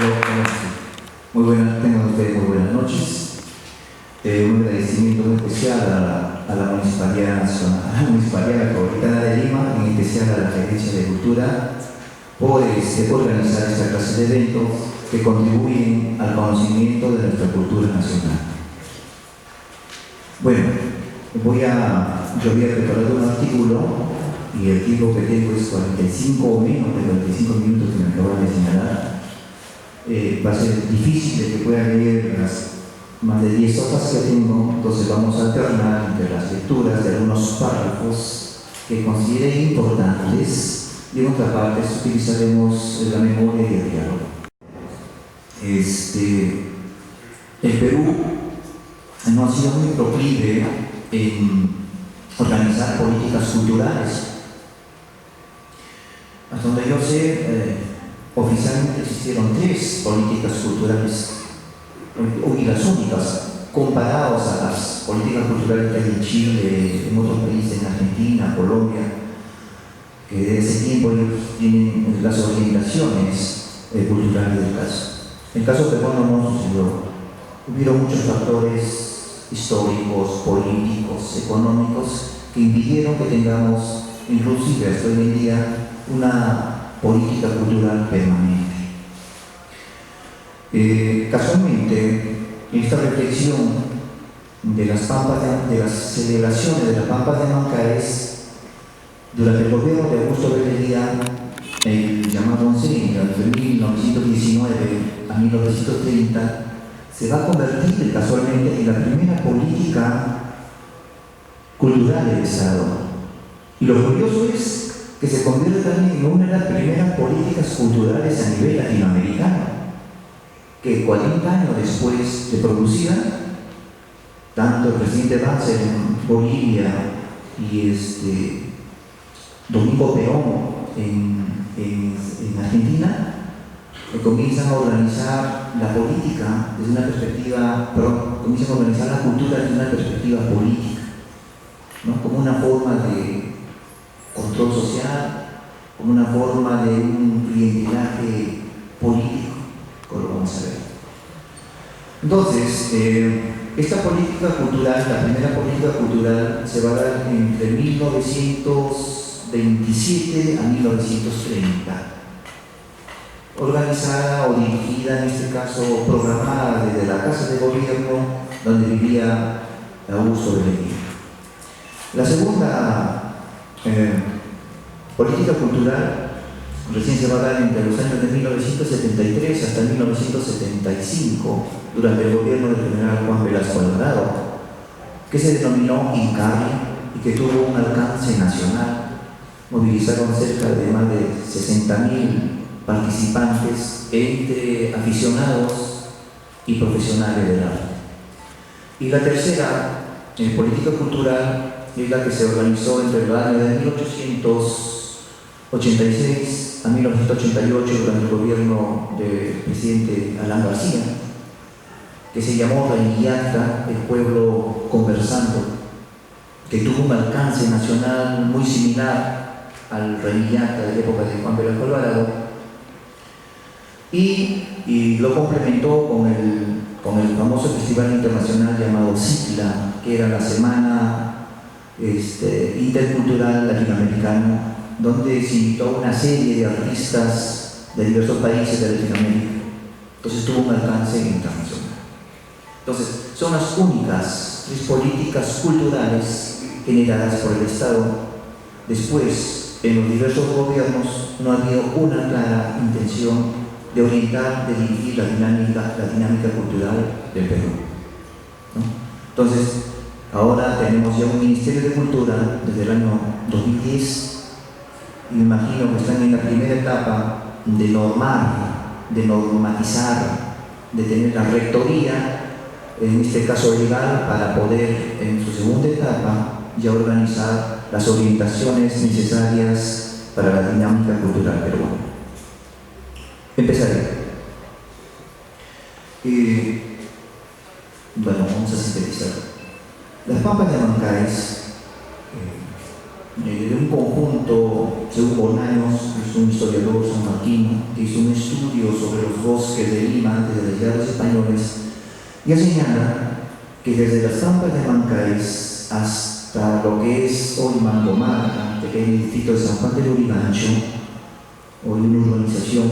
Muy buenas, tengan ustedes muy buenas noches. Un agradecimiento muy especial a la Municipalidad Nacional, a la Municipalidad Metropolitana de Lima, en especial a la Gerencia de Cultura, por organizar esta clase de eventos que contribuyen al conocimiento de nuestra cultura nacional. Bueno, yo voy a preparar un artículo y el tiempo que tengo es 45 o menos de 45 minutos que me acaban de señalar. Va a ser difícil de que pueda leer las más de 10 hojas que tengo, entonces vamos a alternar entre las lecturas de algunos párrafos que considere importantes y en otra parte utilizaremos la memoria y el diálogo. El Perú no ha sido muy proclive en organizar políticas culturales. Hasta donde yo sé, oficialmente existieron 3 políticas culturales, y las únicas, comparadas a las políticas culturales que hay en Chile, en otros países, en Argentina, Colombia, que desde ese tiempo ellos tienen las orientaciones culturales del caso. En el caso peruano no sucedió. Hubieron muchos factores históricos, políticos, económicos que impidieron que tengamos, inclusive hasta hoy en día, una política cultural permanente. Casualmente, esta reflexión de las celebraciones de las Pampas de Mancaes durante el gobierno de Augusto Bellería, el llamado oncenio de 1919 a 1930, se va a convertir casualmente en la primera política cultural del Estado. Y lo curioso es que se convierte también en una de las primeras políticas culturales a nivel latinoamericano, que 40 años después de producida, tanto el presidente Banzer en Bolivia y Domingo Perón en Argentina, comienzan a organizar la política desde una perspectiva, comienzan a organizar la cultura desde una perspectiva política, ¿no? Como una forma de control social, como una forma de un clientelaje político, como lo vamos a ver. Entonces, esta política cultural, la primera política cultural, se va a dar entre 1927 a 1930, organizada o dirigida, en este caso programada desde la Casa de Gobierno donde vivía Augusto Bellería. La segunda política cultural recién se va a dar entre los años de 1973 hasta 1975, durante el gobierno del general Juan Velasco Alvarado, que se denominó INCARI y que tuvo un alcance nacional. Movilizaron cerca de más de 60.000 participantes entre aficionados y profesionales del arte. Y la tercera política cultural es la que se organizó entre el año de 1886 a 1988 durante el gobierno del presidente Alan García, que se llamó Reñillacta, el pueblo conversando, que tuvo un alcance nacional muy similar al Reñillacta de la época de Juan Velasco Alvarado, y lo complementó con el famoso festival internacional llamado CICLA, que era la Semana Intercultural Latinoamericana, donde se invitó a una serie de artistas de diversos países de Latinoamérica. Entonces tuvo un alcance internacional. Entonces, son las únicas 3 políticas culturales generadas por el Estado. Después, en los diversos gobiernos, no ha habido una clara intención de orientar, de dirigir la dinámica cultural del Perú, ¿no? Entonces, ahora tenemos ya un Ministerio de Cultura desde el año 2010. Me imagino que están en la primera etapa de normatizar, de tener la rectoría, en este caso legal, para poder en su segunda etapa ya organizar las orientaciones necesarias para la dinámica cultural peruana. Empezaré. Bueno, vamos a sintetizar. Las Pampas de Mancaes, de un conjunto, según Bolaños, es un historiador sanmarquino que hizo un estudio sobre los bosques de Lima antes de las llegadas españoles, y señala que desde las pampas de Mancaes hasta lo que es hoy Mangomarca, que es el distrito de San Juan del Lurigancho, hoy una urbanización,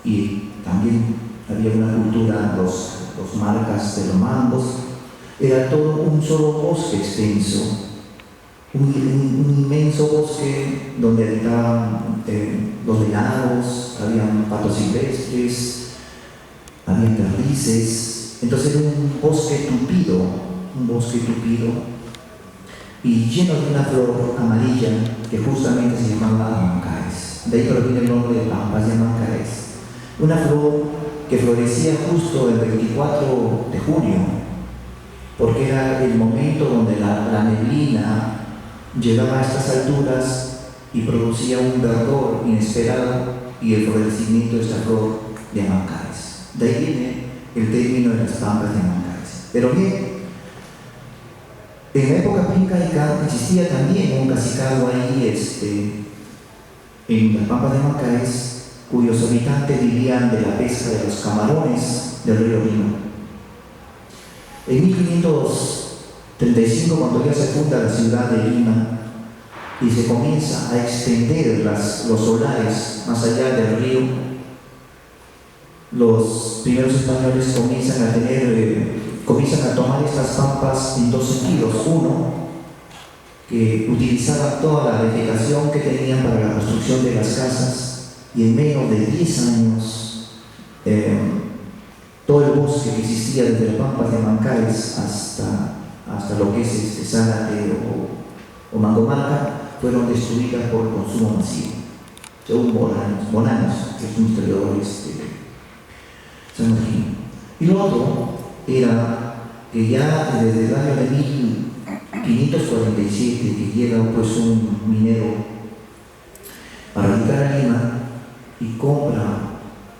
y también había una cultura, los marcas de los mangos, era todo un solo bosque extenso, un inmenso bosque donde habitaban los venados, habían patos silvestres, había perdices. Entonces era un bosque tupido y lleno de una flor amarilla que justamente se llamaba Amancaes. De ahí proviene el nombre de Pampas de Amancaes. Una flor que florecía justo el 24 de junio, porque era el momento donde la neblina llegaba a estas alturas y producía un verdor inesperado y el florecimiento de esta flor de Amancaes. De ahí viene el término de las pampas de Amancaes. Pero bien, en la época preincaica existía también un cacicazgo ahí en las pampas de Amancaes, cuyos habitantes vivían de la pesca de los camarones del río Lima. En 1535, cuando ya se funda la ciudad de Lima y se comienza a extender los solares más allá del río, los primeros españoles comienzan a tomar estas pampas en dos sentidos. Uno, que utilizaban toda la vegetación que tenían para la construcción de las casas, y en menos de 10 años todo el bosque que existía desde las pampas de Amancaes hasta lo que es Zárate o Mangomarca fueron destruidas por el consumo masivo. Según Bolanos, que es un historiador sanmarquino. Y lo otro era que ya desde el año de 1547, que llega pues un minero a radicar a Lima y compra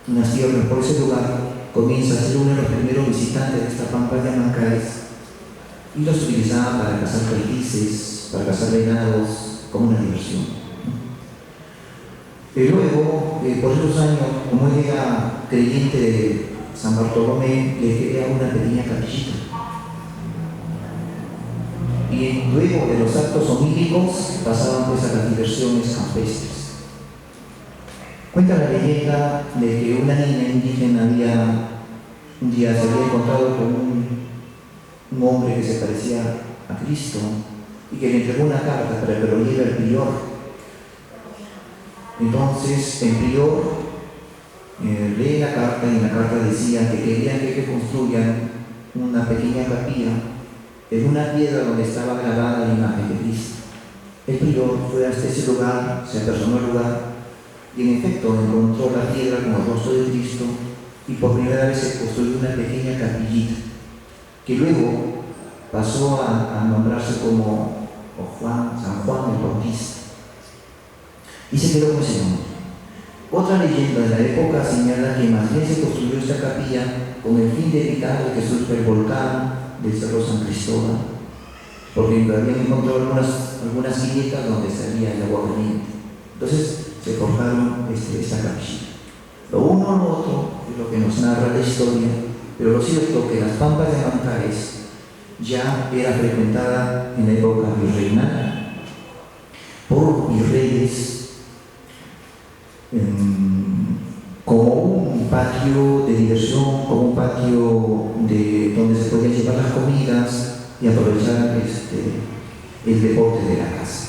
unas tierras por ese lugar, comienza a ser uno de los primeros visitantes de esta pampa de Amancaes y los utilizaba para cazar perdices, para cazar venados, como una diversión. Y luego, por esos años, como él era creyente de San Bartolomé, le crea una pequeña capillita. Y luego de los actos homílicos pasaban pues a las diversiones campestres. Cuenta la leyenda de que una niña indígena un día se había encontrado con un hombre que se parecía a Cristo y que le entregó una carta para que lo lleve al prior. Entonces el prior lee la carta y en la carta decía que querían que construyan una pequeña capilla en una piedra donde estaba grabada la imagen de Cristo. El prior fue hasta ese lugar, se apersonó al lugar y en efecto encontró la piedra con el rostro de Cristo y por primera vez se construyó una pequeña capillita que luego pasó a nombrarse como San Juan el Bautista y se quedó con ese nombre. Otra leyenda de la época señala que más bien se construyó esta capilla con el fin de evitar que surja el volcán del Cerro San Cristóbal, porque habían encontrado algunas grietas donde salía el agua caliente. Entonces se forjaron esta capilla. Lo uno o lo otro es lo que nos narra la historia, pero lo cierto es que las pampas de Amancaes ya era frecuentada en la época virreinal por virreyes como un patio de diversión, como un patio donde se podían llevar las comidas y aprovechar el deporte de la casa.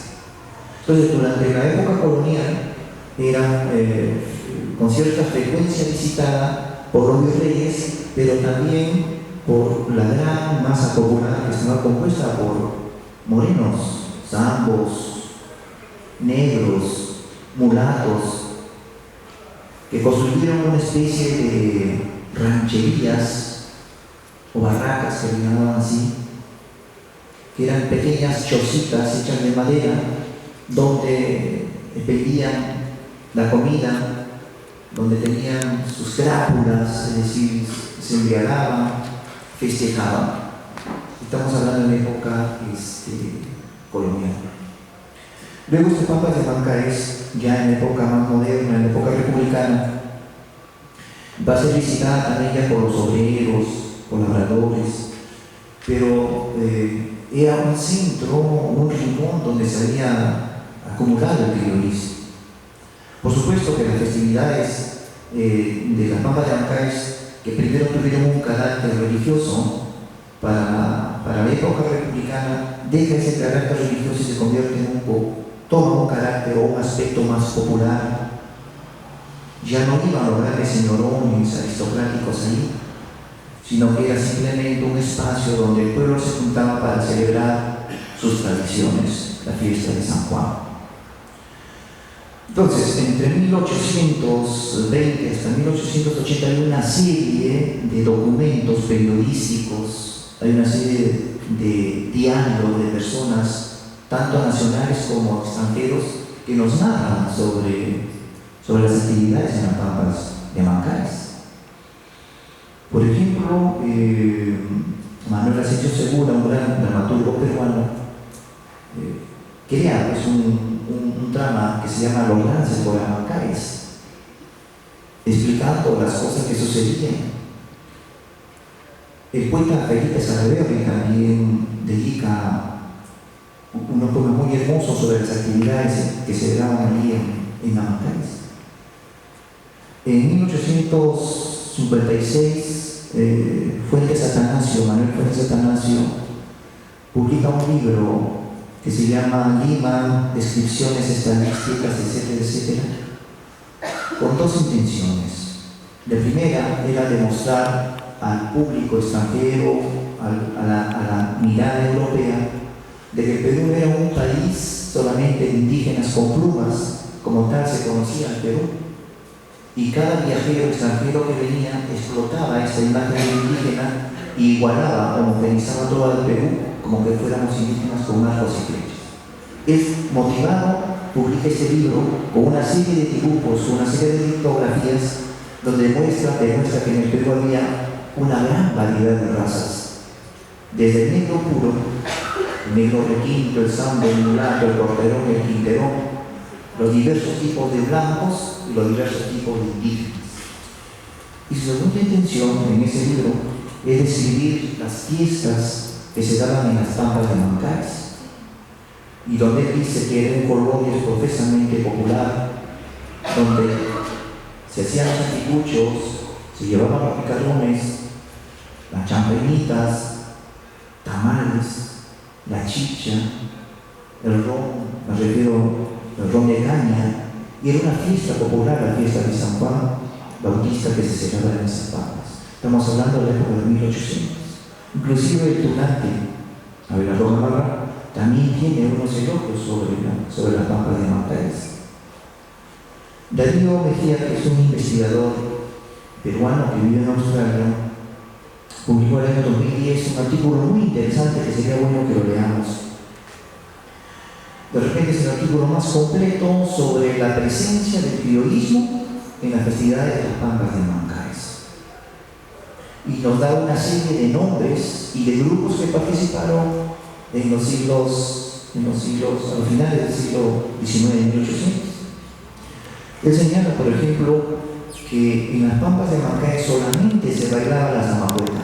Entonces, durante la época colonial era con cierta frecuencia visitada por los virreyes, pero también por la gran masa popular que estaba compuesta por morenos, zambos, negros, mulatos, que construyeron una especie de rancherías o barracas, que le llamaban así, que eran pequeñas chocitas hechas de madera, donde pedían la comida, donde tenían sus crápulas, es decir, se embriagaban, festejaban. Estamos hablando de la época colonial. Luego este Pampas de Mancaes, ya en la época más moderna, en la época republicana, va a ser visitada también ya por los obreros, por labradores, pero era un centro, un rincón donde se había acumulado el criollismo. Por supuesto que las festividades de las Pampas de Mancaes, que primero tuvieron un carácter religioso, para la época republicana deja ese carácter religioso y se convierte en toma un carácter o un aspecto más popular. Ya no iban los grandes señorones aristocráticos ahí, sino que era simplemente un espacio donde el pueblo se juntaba para celebrar sus tradiciones, la fiesta de San Juan. Entonces, entre 1820 hasta 1880 hay una serie de documentos periodísticos, hay una serie de diarios de personas, tanto nacionales como extranjeros, que nos narran sobre las actividades en las Pampas de Mancaes. Por ejemplo, Manuel Asensio Segura, un gran dramaturgo peruano, crea un drama que se llama Los lances por las Mancaes, explicando las cosas que sucedían. El poeta Felipe Salaverry también dedica unos poemas muy hermosos sobre las actividades que se daban allí en las Mancaes. En 1856, Fuentes Atanasio, Manuel Fuentes Atanasio, publica un libro que se llama Lima, Descripciones Estadísticas, etcétera, etcétera, con dos intenciones. La primera era demostrar al público extranjero, a la mirada europea, de que el Perú era un país solamente de indígenas con plumas, como tal se conocía el Perú, y cada viajero extranjero que venía explotaba esta imagen de indígena y igualaba, homogeneizaba todo el Perú como que fuéramos indígenas con arcos y flechas. Es motivado, publica este libro con una serie de dibujos, una serie de litografías, donde demuestra que en el Perú había una gran variedad de razas, desde el negro puro, el negro requinto, el sambo, el mulato, el corterón y el quinterón, los diversos tipos de blancos y los diversos tipos de indígenas. Y su segunda intención en ese libro es describir las fiestas que se daban en las Pampas de Mancaes, y donde él dice que era un coloquio profesamente popular, donde se hacían los anticuchos, se llevaban los picarones, las champañitas, tamales, la chicha, el ron, me refiero al ron de caña, y era una fiesta popular, la fiesta de San Juan Bautista que se celebraba en esas Pampas. Estamos hablando de la época de 1800. Inclusive el tunante, Abel Roja, también tiene unos elogios sobre las Pampas de Mancaes. Darío Mejía, que es un investigador peruano que vive en Australia, publicó en el año 2010 un artículo muy interesante que sería bueno que lo leamos. De repente es el artículo más completo sobre la presencia del criollismo en las festividades de las Pampas de Mancaes. Y nos da una serie de nombres y de grupos que participaron en los siglos, a los finales del siglo XIX y 1800. Él señala, por ejemplo, que en las Pampas de Mancaes solamente se bailaba la zamacueca,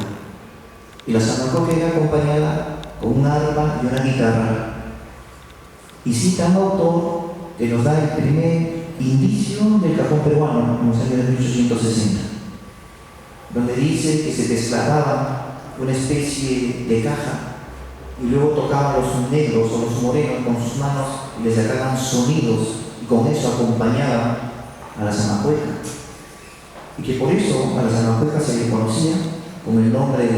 y la zamacueca era acompañada con un arpa y una guitarra. Y cita un autor que nos da el primer indicio del cajón peruano en los años de 1860, donde dice que se desclavaba una especie de caja y luego tocaban los negros o los morenos con sus manos y les sacaban sonidos, y con eso acompañaban a la zamacueca, y que por eso a la zamacueca se le conocía con el nombre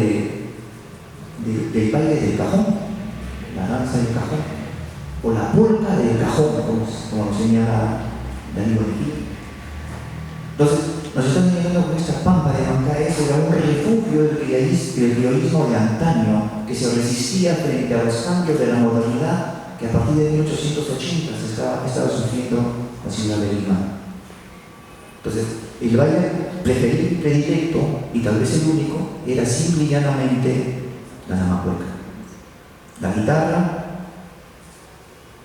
del baile del cajón, la danza del cajón, o la polca del cajón, como lo señala Darío Mejía. Entonces, nos están señalando que esta Pampa de Mancaes era un refugio del criollismo de antaño, que se resistía frente a los cambios de la modernidad que a partir de 1880 estaba sufriendo la ciudad de Lima. Entonces, el baile predilecto, y tal vez el único, era simple y llanamente la zamacueca. La guitarra,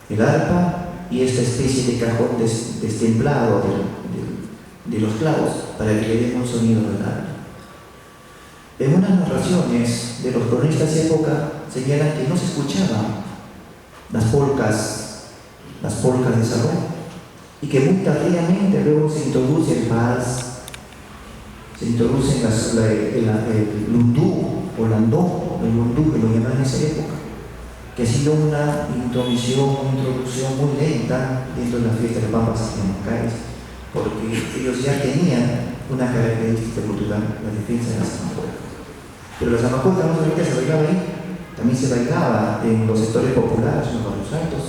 el arpa y esta especie de cajón destemplado de los clavos para que le den un sonido agradable. En unas narraciones de los cronistas de época señalan que no se escuchaban las polcas de salón y que muy tardíamente luego se introduce el vals, se introduce el lundú o landó, el lundú que lo llamaban en esa época, que ha sido una introducción muy lenta dentro de la fiesta de Pampas de Mancaes, porque ellos ya tenían una característica cultural, la defensa de la zamacueca. Pero la zamacueca no solamente se bailaba ahí, también se bailaba en los sectores populares, en los barrios altos,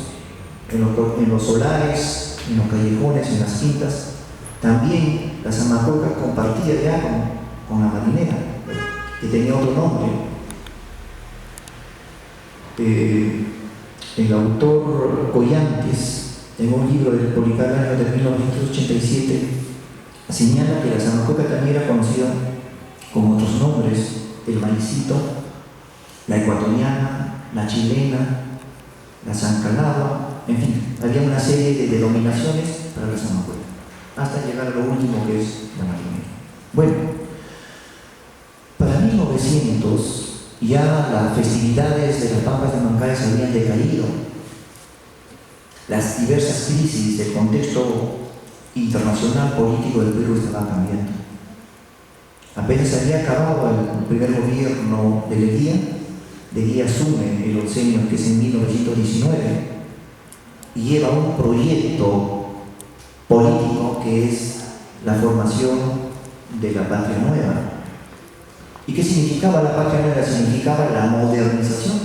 en los solares, en los callejones, en las quintas. También la zamacueca compartía ya con la marinera, que tenía otro nombre. El autor Collantes, en un libro del Policarpo de 1987, señala que la zamacueca también era conocida con otros nombres: el maicito, la ecuatoriana, la chilena, la zancalagua, en fin, había una serie de denominaciones para la zamacueca, hasta llegar a lo último, que es la marinera. Bueno, para 1900 ya las festividades de las Pampas de Mancaes habían decaído. Las diversas crisis del contexto internacional político del Perú estaban cambiando. Apenas había acabado el primer gobierno de Leguía asume el oncenio, que es en 1919, y lleva un proyecto político que es la formación de la Patria Nueva. ¿Y qué significaba la Patria Nueva? Significaba la modernización.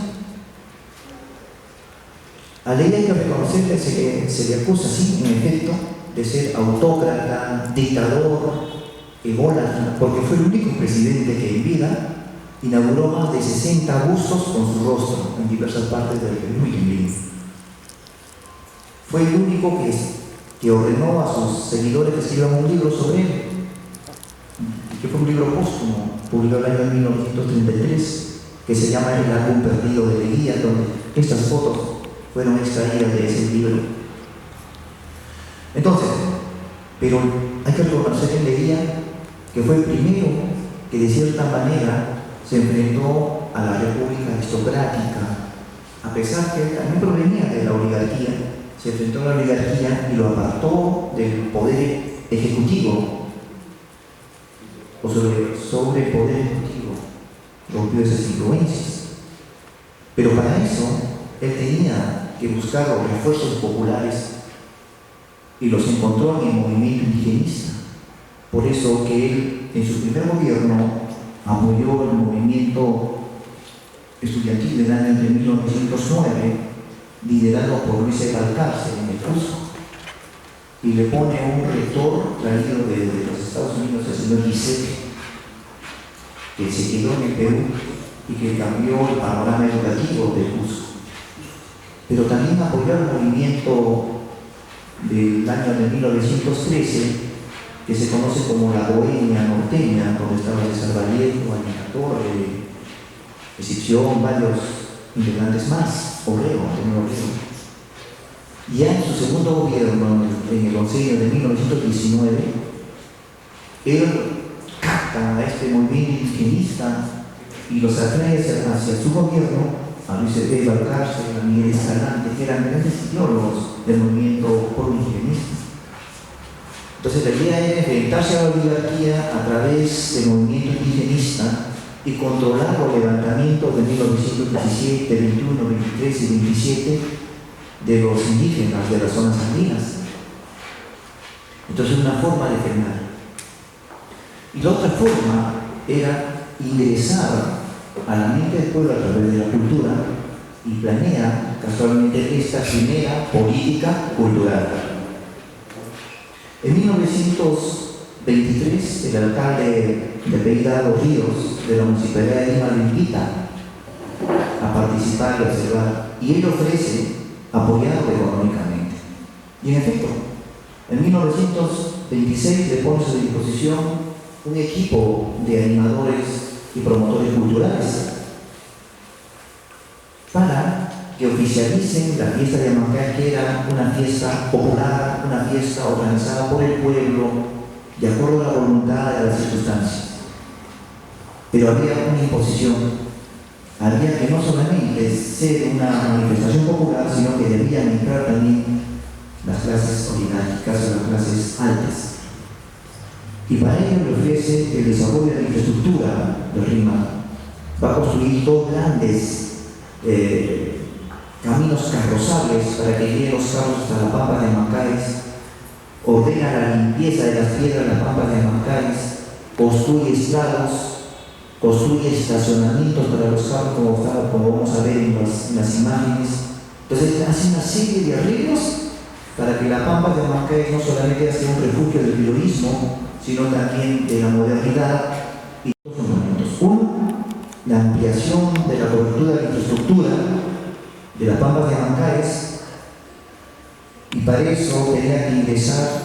A Leguía hay que reconocerle, se le acusa, sí, en efecto, de ser autócrata, dictador, ególatra, porque fue el único presidente que en vida inauguró más de 60 bustos con su rostro en diversas partes del Perú y en Lima. Fue el único que ordenó a sus seguidores que escriban un libro sobre él, que fue un libro póstumo, publicado en el año 1933, que se llama El álbum perdido de Leguía, donde estas fotos fueron extraídas de ese libro. Entonces, pero hay que reconocer en Leguía que fue el primero que de cierta manera se enfrentó a la república aristocrática, a pesar que también provenía de la oligarquía. Se enfrentó a la oligarquía y lo apartó del poder ejecutivo, o sobre el poder ejecutivo, rompió esas influencias. Pero para eso él tenía que buscar los refuerzos populares y los encontró en el movimiento indigenista. Por eso que él en su primer gobierno apoyó el movimiento estudiantil del año de 1909, liderado por Luis E. Balcarce en el Cusco, y le pone un rector traído de los Estados Unidos, el señor Giuseppe, que se quedó en el Perú y que cambió el panorama educativo del Cusco. Pero también apoyó el movimiento del año de 1913, que se conoce como la Bohemia norteña, donde estaba César Vallejo, Añator, Escipión, varios integrantes más, Obrero. Ya en su segundo gobierno, en el oncenio de 1919, él capta a este movimiento indigenista y los atrae hacia su gobierno, a Luis E. Balcarce, a Miguel Escalante, que eran grandes ideólogos del movimiento pro-indigenista. Entonces la idea era enfrentarse a la oligarquía a través del movimiento indigenista y controlar los levantamientos de 1917, 21, 23 y 27 de los indígenas de las zonas andinas. Entonces una forma de frenar. Y la otra forma era ingresar a la mente del pueblo a través de la cultura, y planea casualmente esta primera política cultural. En 1923, el alcalde de Pereira Los Ríos, de la Municipalidad de Lima, lo invita a participar y a observar, y él ofrece apoyarlo económicamente. Y en efecto, en 1926 le pone a su disposición un equipo de animadores y promotores culturales para que oficialmente oficialicen la fiesta de Amancay, que era una fiesta popular, una fiesta organizada por el pueblo, de acuerdo a la voluntad de las circunstancias. Pero había una imposición, había que no solamente ser una manifestación popular, sino que debían entrar también las clases oligárquicas o las clases altas. Y para ello le ofrece el desarrollo de la infraestructura de Lima. Va a construir dos grandes caminos carrozables para que lleguen los carros hasta la pampa de Amancay, ordena la limpieza de las piedras de la pampa de Amancay, construye estrados, construye estacionamientos para los carros, como vamos a ver en las imágenes. Entonces hace una serie de arreglos para que la pampa de Amancay no solamente sea un refugio del periodismo, sino también de la modernidad y dos fundamentos. Uno, la ampliación de la cobertura de la infraestructura de las pampas de Amancay, y para eso tenía que ingresar,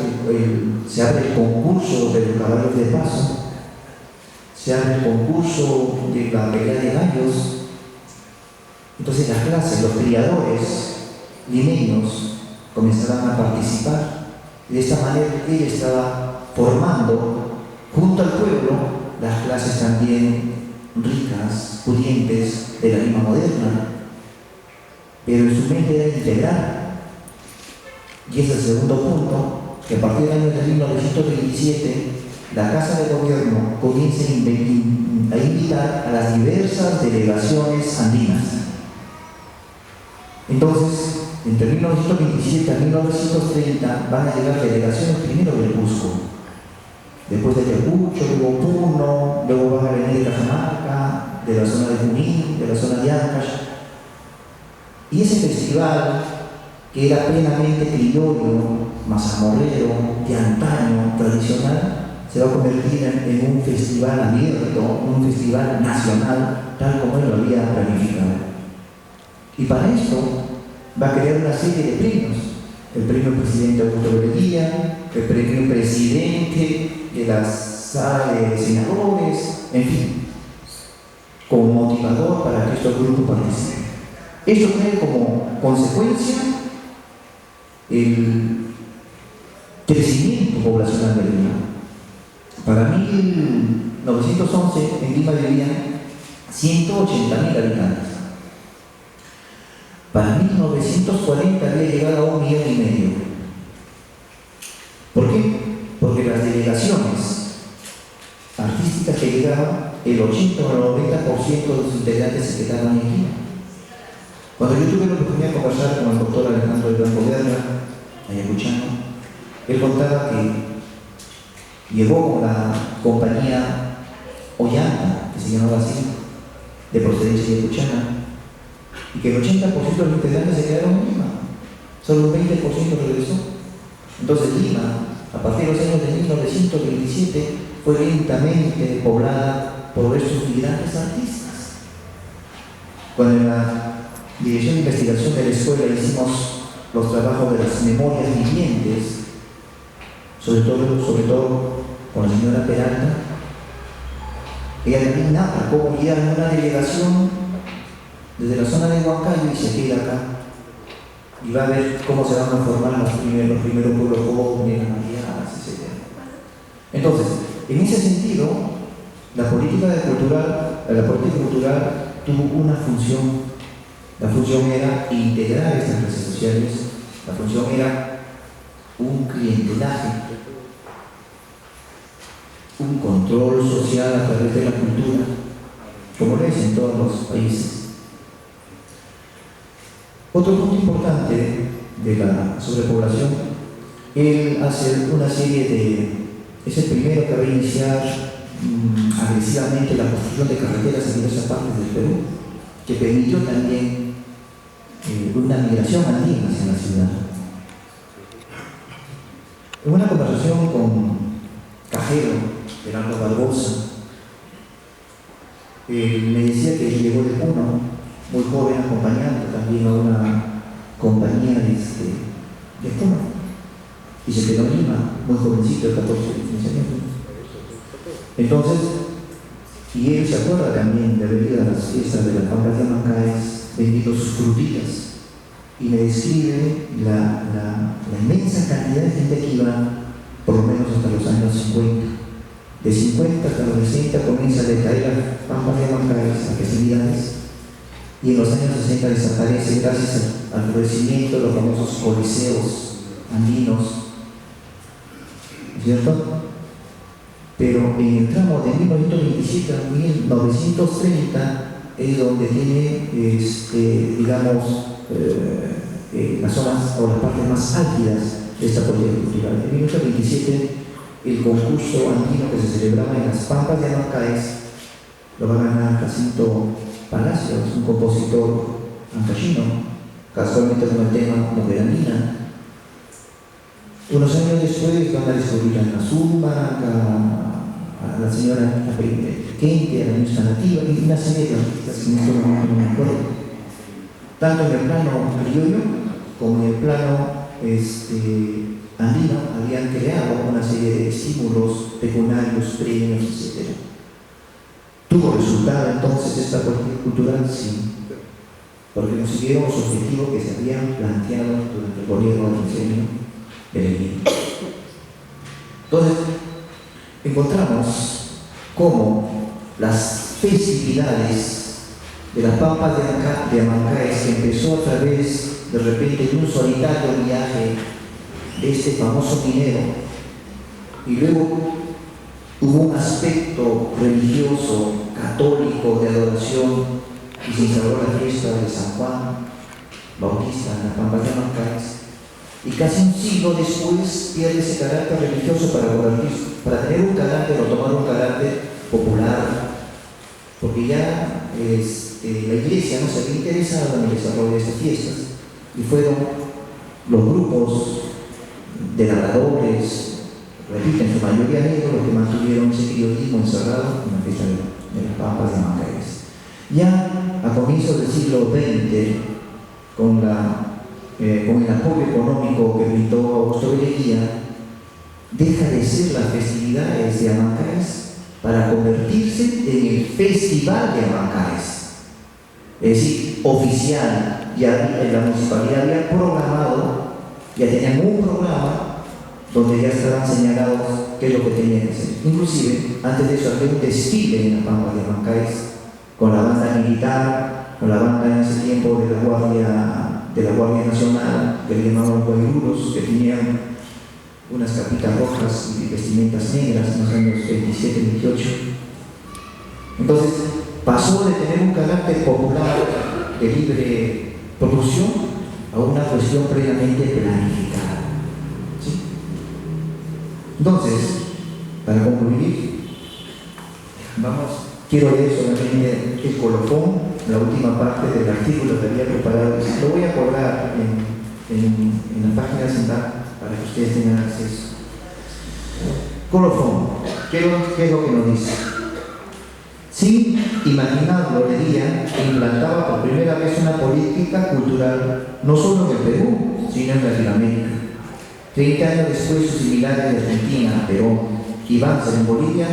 se abre el concurso de los caballos de paso, se abre el concurso de la pelea de gallos. Entonces las clases, los criadores limeños comenzaron a participar. De esta manera él estaba formando junto al pueblo las clases también ricas, pudientes de la Lima moderna, pero en su mente era integral. Y ese es el segundo punto, que a partir del año de 1927 la Casa de Gobierno comienza a invitar a las diversas delegaciones andinas. Entonces, entre 1927 a 1930 van a llegar delegaciones primero del Cusco, después de Ayacucho, luego Puno, luego van a venir de Cajamarca, de la zona de Junín, de la zona de Ancash. Y ese festival, que era plenamente criollo, mazamorrero, de antaño, tradicional, se va a convertir en un festival abierto, un festival nacional, tal como él lo había planificado. Y para esto va a crear una serie de premios: el premio Presidente Augusto Bereguía, el premio Presidente de la Sala de Senadores, en fin, como motivador para que estos grupos participen. Esto trae como consecuencia el crecimiento poblacional de Lima. Para 1911 en Lima vivían 180.000 habitantes. Para 1940 había llegado a 1,5 millones. ¿Por qué? Porque las delegaciones artísticas que llegaban, el 80 o el 90% de los integrantes se quedaban en Lima. Cuando yo tuve la oportunidad de conversar con el doctor Alejandro del Blanco Guerra, ayacuchano, él contaba que llegó con la compañía Ollanta, que se llamaba así, de procedencia ayacuchana, y que el 80% de los integrantes se quedaron en Lima, solo un 20% regresó. Entonces Lima, a partir de los años de 1927, fue lentamente poblada por estos migrantes artistas. Cuando en la Dirección de Investigación de la escuela hicimos los trabajos de las memorias vivientes, sobre todo con la señora Peralta, ella también narra cómo llegan una delegación desde la zona de Huancayo y se queda acá, y va a ver cómo se van a formar los primeros pueblos jóvenes, etc. Entonces, en ese sentido, la política cultural tuvo una función. La función era integrar estas clases sociales, la función era un clientelaje, un control social a través de la cultura, como lo es en todos los países. Otro punto importante de la sobrepoblación, él hace una serie de... Es el primero que va a iniciar agresivamente la construcción de carreteras en diversas partes del Perú, que permitió también una migración andina hacia la ciudad. En una conversación con Cajero, Gerardo Barbosa, me decía que llegó de Puno, muy joven, acompañando también a una compañía de Puno, y se quedó en Lima, muy jovencito, de 14 años. Entonces, y él se acuerda también de haber ido a las fiestas de las pampas de Amancay, vendiendo sus frutillas, y me describe la inmensa cantidad de gente que iba, por lo menos hasta los años 50. De 50 hasta los 60 comienza a decaer las pampas de Huancaes, las festividades, y en los años 60 desaparece gracias al florecimiento de los famosos coliseos andinos, ¿cierto? Pero en el tramo de 1927 a 1930 es donde tiene, digamos, las zonas o las partes más álgidas de esta política cultural. En 1927 el concurso andino que se celebraba en las pampas de Huancaes lo va a ganar Jacinto Palacios, un compositor ancashino, casualmente con el tema Mujer Andina. Unos años después van a descubrir a Nazuma, a la señora Kente, a la música nativa y una serie de artistas que no me acuerdo. Tanto en el plano criollo como en el plano andino habían creado una serie de estímulos pecuniarios, premios, etc. ¿Tuvo resultado entonces esta política cultural? Sí, porque consiguieron los objetivos que se habían planteado durante el gobierno del ingenio Belén. Entonces, encontramos cómo las festividades de las pampas de Huancaes, que empezó a través de repente de un solitario viaje de este famoso minero, y luego hubo un aspecto religioso, católico, de adoración, y se instauró la fiesta de San Juan Bautista en las pampas de Huancaes, y casi un siglo después pierde ese carácter religioso para tener un carácter o tomar un carácter popular, porque ya la iglesia no se había interesado en el desarrollo de estas fiestas, y fueron los grupos de labradores, repito, en su mayoría negros, los que mantuvieron ese criollismo encerrado en la fiesta de las pampas de Huancaes. Ya a comienzos del siglo XX, con el apoyo económico que brindó Augusto Belleguía, deja de ser las festividades de Huancaes para convertirse en el Festival de Huancaes. Es decir, oficial, ya la municipalidad había programado, ya tenían un programa donde ya estaban señalados qué es lo que tenían que hacer. Inclusive, antes de eso había un desfile en la pampa de Huancaes con la banda militar, con la banda en ese tiempo de la Guardia Nacional, que le llamaban guairuros, que tenían unas capitas rojas y vestimentas negras en los años 27-28. Entonces, pasó de tener un carácter popular de libre producción a una cuestión previamente planificada. ¿Sí? Entonces, para concluir, quiero leer solamente el colofón, la última parte del artículo que había preparado. Lo voy a colgar en la página central para que ustedes tengan acceso. Colofón, ¿qué es lo que nos dice? Sin imaginarlo, leía que implantaba por primera vez una política cultural no solo en el Perú, sino en Latinoamérica. 30 años después, sus similares de Argentina, Perú y Banzer en Bolivia,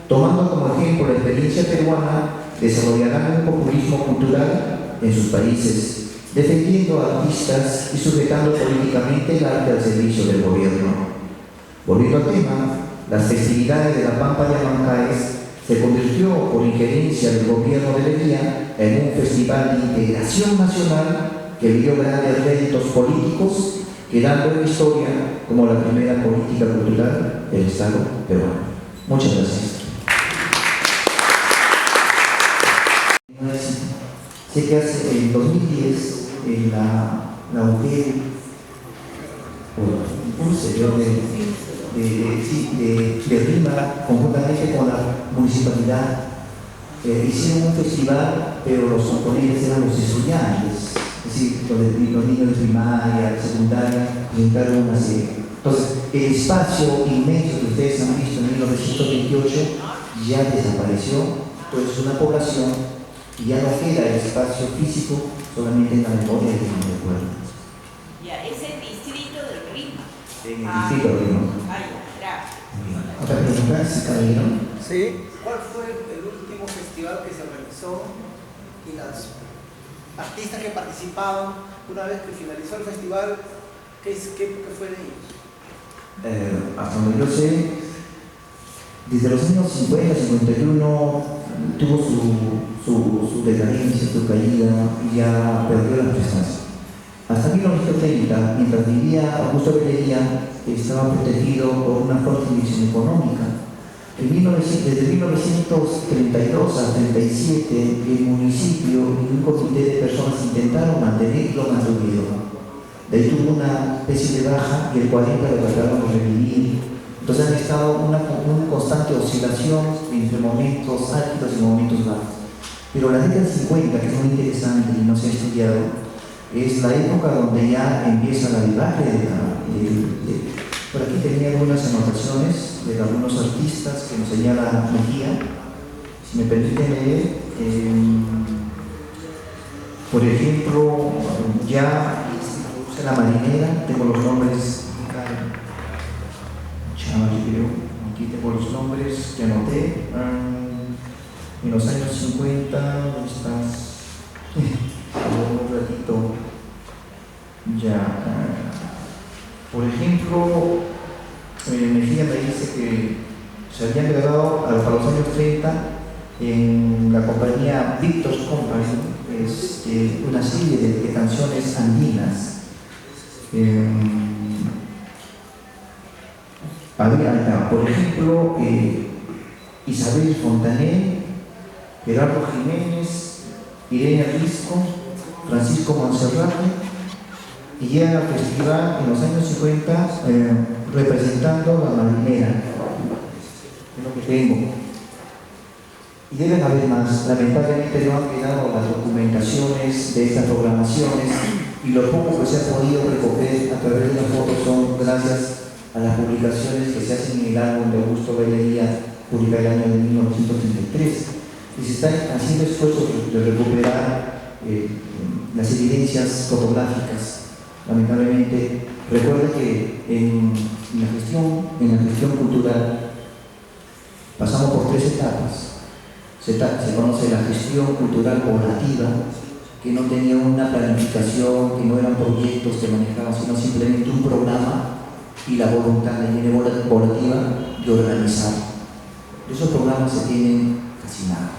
tomando como ejemplo la experiencia peruana, desarrollarán un populismo cultural en sus países, defendiendo a artistas y sujetando políticamente el arte al servicio del gobierno. Volviendo al tema, las festividades de la Pampa de Huancaes se convirtió por injerencia del gobierno de Leguía en un festival de integración nacional que dio grandes réditos políticos, quedando en la historia como la primera política cultural del Estado peruano. Muchas gracias. Sé que hace en 2010 en la UGEL, un señor de Lima, conjuntamente con la municipalidad, hicieron un festival, pero los componentes eran los estudiantes, es decir, los niños de primaria, de secundaria, presentaron una serie. Entonces, el espacio inmenso que ustedes han visto en 1928 ya desapareció. Entonces, una población y ya no queda el espacio físico solamente en la memoria de los recuerdos. Ya, es el distrito del Ritmo. En el distrito del Ritmo. Gracias. ¿Otra pregunta, caballero? Sí. ¿Cuál fue el último festival que se realizó y las artistas que participaban una vez que finalizó el festival, ¿qué fue de ellos? Hasta donde yo sé, desde los años 50, 51 tuvo su decadencia, su caída y ya perdió la prestancia. Hasta 1930, mientras vivía Augusto Belería, estaba protegido por una fuerte dirección económica. Desde 1932 a 1937, el municipio y un comité de personas intentaron mantenerlo mantenido. De ahí tuvo una especie de baja y el 40 lo trataron de revivir. Entonces han estado una constante oscilación entre momentos álgidos y momentos bajos. Pero la década del 50, que es muy interesante y no se ha estudiado, es la época donde ya empieza la debacle por aquí tenía algunas anotaciones de algunos artistas que nos señala Mejía. Si me permiten leer, por ejemplo, ya en la marinera, tengo los nombres, aquí tengo los nombres que anoté. En los años 50, ¿dónde estás? Un ratito. Ya. Por ejemplo, Mejía me dice que se habían grabado a los años 30 en la compañía Victor's Company, una serie de canciones andinas. Por ejemplo, Isabel Fontané, Gerardo Jiménez, Irene Risco, Francisco Monserrate, y llega al festival en los años 50 representando la marinera. Es lo que tengo. Y deben haber más. Lamentablemente no han quedado las documentaciones de estas programaciones y lo poco que se ha podido recoger a través de las fotos son gracias a las publicaciones que se hacen en el álbum de Augusto Belería, publicado el año de 1933. Y se están haciendo esfuerzos de recuperar las evidencias fotográficas. Lamentablemente, recuerda que en la gestión cultural pasamos por 3 etapas. Se conoce la gestión cultural poblativa, que no tenía una planificación, que no eran proyectos que manejaban, sino simplemente un programa y la voluntad de línea poblativa de organizar. Esos programas se tienen casi nada.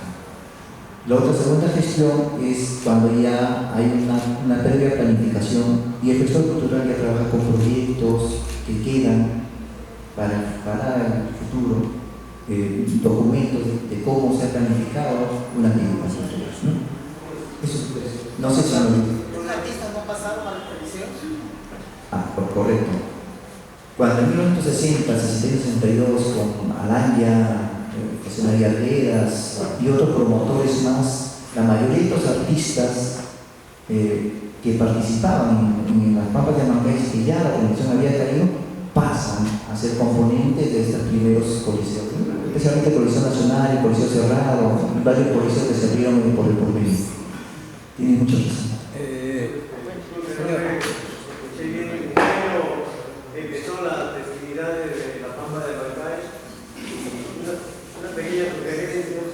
La otra segunda gestión es cuando ya hay una previa planificación y el gestor cultural ya trabaja con proyectos que quedan para el futuro, documentos de cómo se ha planificado una actividad cultural, ¿no? Eso es, no sé si ¿Los artistas no pasaron a la televisión? Correcto. Cuando en 1960, 62, con Alanya, José María Arguedas y otros promotores más, la mayoría de estos artistas que participaban en las Pampas de Amancay, que ya la televisión había caído, pasan a ser componentes de estos primeros coliseos, especialmente el Coliseo Nacional, el Coliseo Cerrado, varios coliseos que se abrieron por el porvenir. Tiene mucha razón. Empezó las festividades de la Pampa de Amancay y una pequeña sugerencia.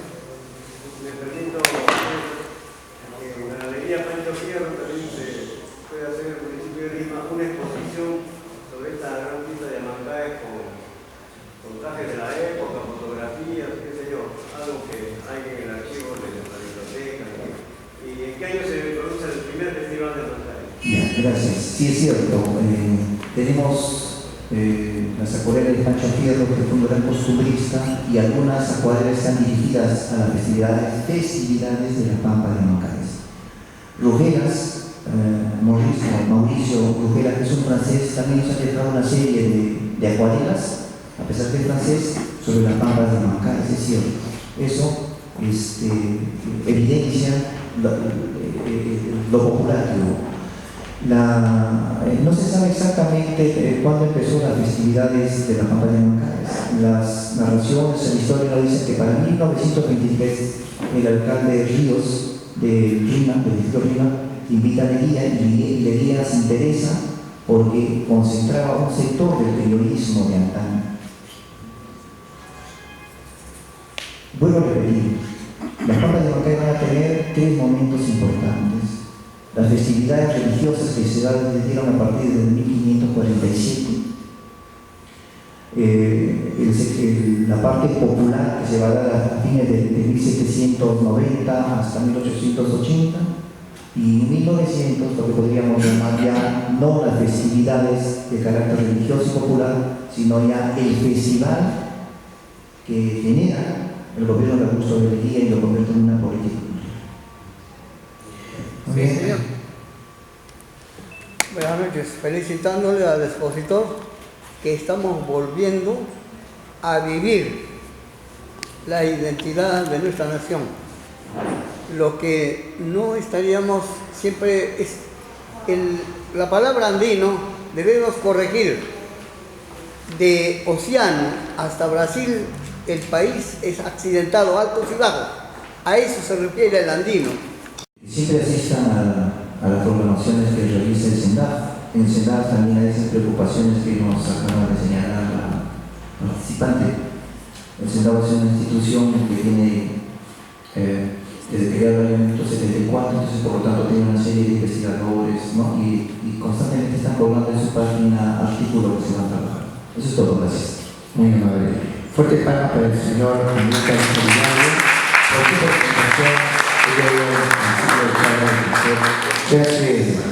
Me permito en la Galería Pancho Fierro también se puede hacer en el municipio de Lima una exposición sobre esta gran fiesta de Amancay con trajes de la época, fotografías, qué sé yo, algo que hay en el archivo de la biblioteca. ¿Y en qué año se produce el primer festival de Amancay? Gracias. Sí, es cierto. Tenemos las acuarelas de Pancho Fierro, que fue un gran costumbrista, y algunas acuarelas están dirigidas a las festividades de la Pampa de Amancay. Rugelas, Mauricio Rugelas, que es un francés, también nos ha dejado una serie de acuarelas, a pesar de francés, sobre las Pampas de Amancay, es cierto. Eso evidencia lo popular que hubo. No se sabe exactamente cuándo empezó las festividades de la Pampa de Amancay. Las narraciones en la historia nos dicen que para 1923 el alcalde Ríos de Lima, del distrito de Lima, invita a Leguía y Leguía se interesa porque concentraba un sector del periodismo de antaño. Vuelvo a repetir, las Pampas de Amancay van a tener 3 momentos importantes. La las festividades religiosas que se dieron a partir de 1547. La parte popular que se va a dar a fines de 1790 hasta 1880, y en 1900 lo que podríamos llamar ya no las festividades de carácter religioso y popular, sino ya el festival que genera el gobierno de Augusto Beleguía y lo convierte en una política cultural. Sí, señor. Buenas noches, felicitándole al expositor que estamos volviendo a vivir la identidad de nuestra nación. Lo que no estaríamos siempre es la palabra andino, debemos corregir. De Océano hasta Brasil, el país es accidentado, altos y bajos. A eso se refiere el andino. Siempre asistan a las programaciones que realiza el SENDAF. En el SENDAF también hay esas preocupaciones que nos acaba de señalar la participante. El SENDAF es una institución que tiene desde que era el 1974, entonces por lo tanto tiene una serie de investigadores, ¿no? y constantemente están colgando en su página artículos que se van a trabajar. Eso es todo, gracias. Muy amable. Fuerte palma para el señor Lucas Solidario por su presentación. Gracias.